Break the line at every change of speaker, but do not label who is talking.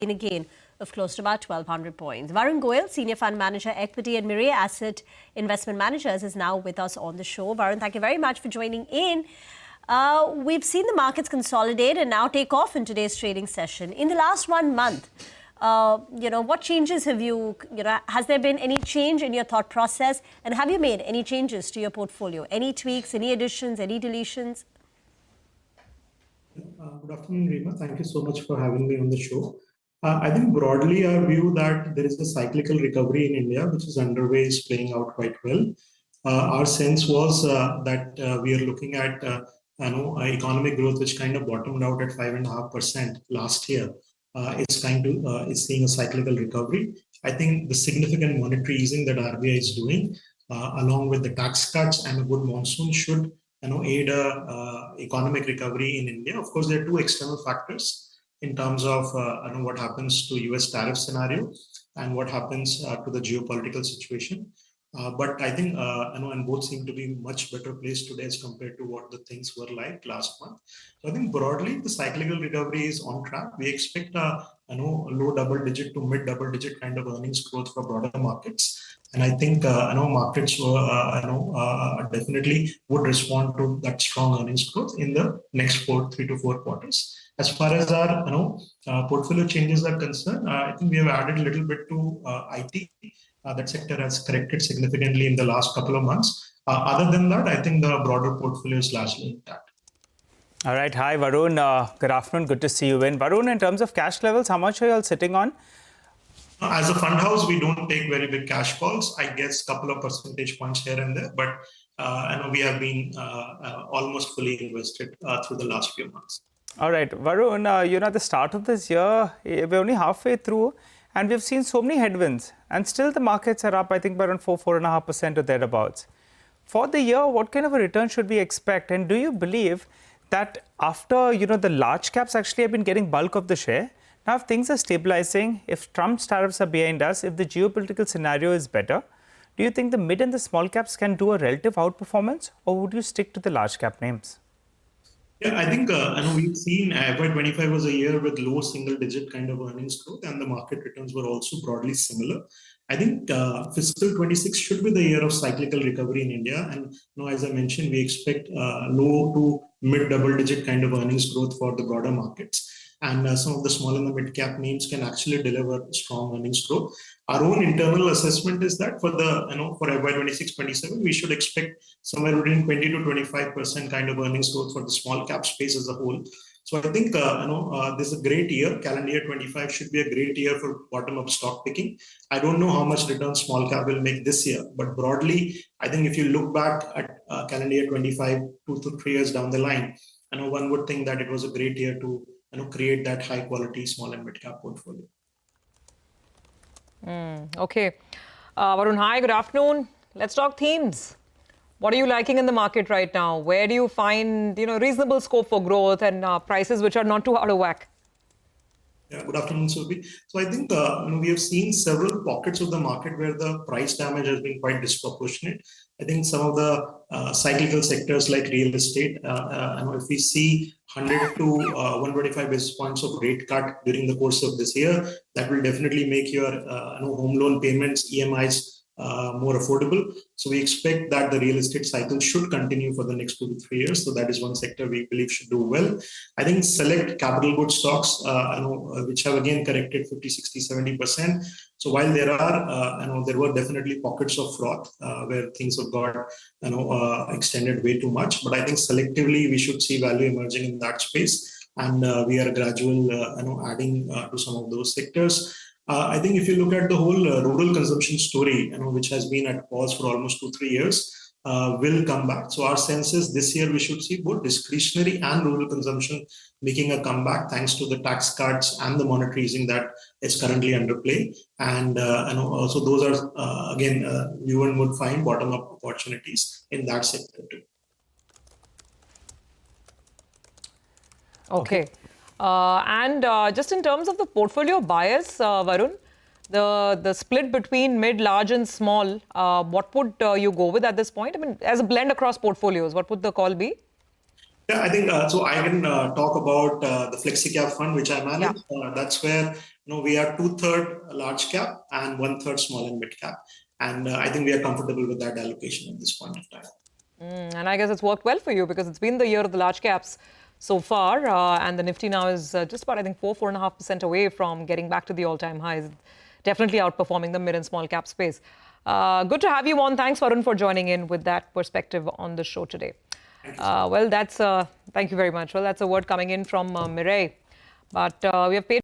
in a gain of close to about 1,200 points. Varun Goel, Senior Fund Manager, Equity and Mirae Asset Investment Managers, is now with us on the show. Varun, thank you very much for joining in. We've seen the markets consolidate and now take off in today's trading session. In the last 1 month, what changes have has there been any change in your thought process? And have you made any changes to your portfolio? Any tweaks, any additions, any deletions?
Good afternoon, Reema. Thank you so much for having me on the show. I think broadly our view that there is a cyclical recovery in India, which is underway, is playing out quite well. Our sense was that we are looking at economic growth, which kind of bottomed out at 5.5% last year. It's seeing a cyclical recovery. I think the significant monetary easing that RBI is doing, along with the tax cuts and a good monsoon, should aid economic recovery in India. Of course, there are two external factors in terms of what happens to US tariff scenario and what happens to the geopolitical situation. But I think, and both seem to be much better placed today as compared to what the things were like last month. So I think broadly, the cyclical recovery is on track. We expect low double-digit to mid-double-digit kind of earnings growth for broader markets. And I think, markets definitely would respond to that strong earnings growth in the next 3 to 4 quarters. As far as our portfolio changes are concerned, I think we have added a little bit to IT. That sector has corrected significantly in the last couple of months. Other than that, I think the broader portfolio is largely intact.
All right. Hi, Varun. Good afternoon. Good to see you in. Varun, in terms of cash levels, how much are you all sitting on?
As a fund house, we don't take very big cash calls. I guess a couple of percentage points here and there. But we have been almost fully invested through the last few months.
All right. Varun, at the start of this year, we're only halfway through. And we've seen so many headwinds, and still the markets are up, I think, by around 4.5% or thereabouts. For the year, what kind of a return should we expect? And do you believe that after, the large caps actually have been getting bulk of the share, now if things are stabilizing, if Trump's tariffs are behind us, if the geopolitical scenario is better, do you think the mid and the small caps can do a relative outperformance, or would you stick to the large cap names?
Yeah, I think we've seen FY25 was a year with low single-digit kind of earnings growth, and the market returns were also broadly similar. I think fiscal 26 should be the year of cyclical recovery in India, and as I mentioned, we expect low to mid double-digit kind of earnings growth for the broader markets. And some of the small and the mid-cap names can actually deliver strong earnings growth. Our own internal assessment is that for the for FY26-27, we should expect somewhere between 20 to 25% kind of earnings growth for the small cap space as a whole. So I think this is a great year. Calendar year 25 should be a great year for bottom-up stock picking. I don't know how much return small cap will make this year, but broadly, I think if you look back at calendar year 25, 2 to 3 years down the line, one would think that it was a great year to create that high quality small and mid cap portfolio.
Okay. Varun, hi, good afternoon. Let's talk themes. What are you liking in the market right now? Where do you find, reasonable scope for growth and prices which are not too out of whack?
Yeah, good afternoon, Surabhi. So I think we have seen several pockets of the market where the price damage has been quite disproportionate. I think some of the cyclical sectors like real estate, if we see 100 to 125 basis points of rate cut during the course of this year, that will definitely make your home loan payments, EMIs, more affordable. So we expect that the real estate cycle should continue for the next 2 to 3 years. So that is one sector we believe should do well. I think select capital goods stocks, which have again corrected 50, 60, 70%. So while there are, there were definitely pockets of froth where things have got, extended way too much. But I think selectively we should see value emerging in that space. And we are gradual, adding to some of those sectors. I think if you look at the whole rural consumption story, which has been at pause for almost 2-3 years, will come back. So our sense is this year we should see both discretionary and rural consumption making a comeback thanks to the tax cuts and the monetary easing that is currently under play. And also those are, again, you would find bottom-up opportunities in that sector too.
Okay. And just in terms of the portfolio bias, Varun, the split between mid, large and small, what would you go with at this point? I mean, as a blend across portfolios, what would the call be?
Yeah, I think so. I can talk about the FlexiCap fund, which I manage. Yeah. That's where we are 2/3 large cap and 1/3 small and mid cap. And I think we are comfortable with that allocation at this point of time.
And I guess it's worked well for you because it's been the year of the large caps so far. And the Nifty now is just about, I think, 4.5% away from getting back to the all-time highs. Definitely outperforming the mid and small cap space. Good to have you on. Thanks, Varun, for joining in with that perspective on the show today. Well, that's thank you very much. Well, that's a word coming in from Mirae. But we have paid